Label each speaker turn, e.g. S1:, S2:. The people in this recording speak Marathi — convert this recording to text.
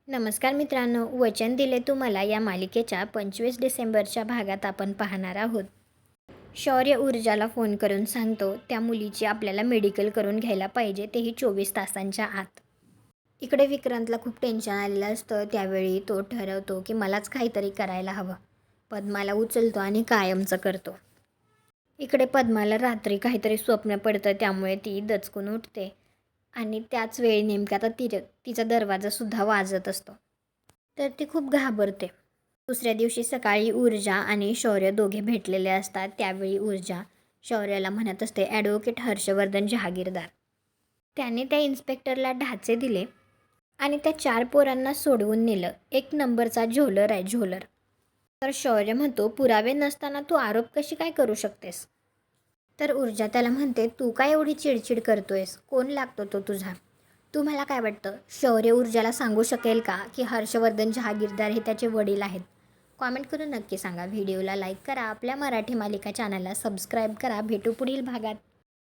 S1: नमस्कार मित्रांनो, वचन दिले तुम्हाला या मालिकेच्या 25 डिसेंबरच्या भागात आपण पाहणार आहोत. शौर्य ऊर्जाला फोन करून सांगतो त्या मुलीची आपल्याला मेडिकल करून घ्यायला पाहिजे, तेही 24 तासांच्या आत. इकडे विक्रांतला खूप टेन्शन आलेलं असतं. त्यावेळी तो ठरवतो की मलाच काहीतरी करायला हवं. पद्माला उचलतो आणि कायमचं करतो. इकडे पद्माला रात्री काहीतरी स्वप्न पडतं, त्यामुळे ती दचकून उठते आणि त्याच वेळी नेमका आता तिचा दरवाजासुद्धा वाजत असतो. तर ती खूप घाबरते. दुसऱ्या दिवशी सकाळी ऊर्जा आणि शौर्य दोघे भेटलेले असतात. त्यावेळी ऊर्जा शौर्याला म्हणत असते, ॲडव्होकेट हर्षवर्धन जहागीरदार, त्याने त्या इन्स्पेक्टरला ढाचे दिले आणि त्या 4 पोरांना सोडवून नेलं. 1 नंबरचा झोलर आहे, झोलर. तर शौर्य म्हणतो, पुरावे नसताना तू आरोप कशी काय करू शकतेस? तर ऊर्जा त्याला म्हणते, तू काय एवढी चिडचिड करतोयस? कोण लागतो तो तुझा? तुम्हाला काय वाटतं, शौर्य ऊर्जाला सांगू शकेल का की हर्षवर्धन जहागीरदार हे त्याचे वडील आहेत? कॉमेंट करून नक्की सांगा. व्हिडिओला लाईक करा, आपल्या मराठी मालिका चॅनलला सबस्क्राईब करा. भेटू पुढील भागात.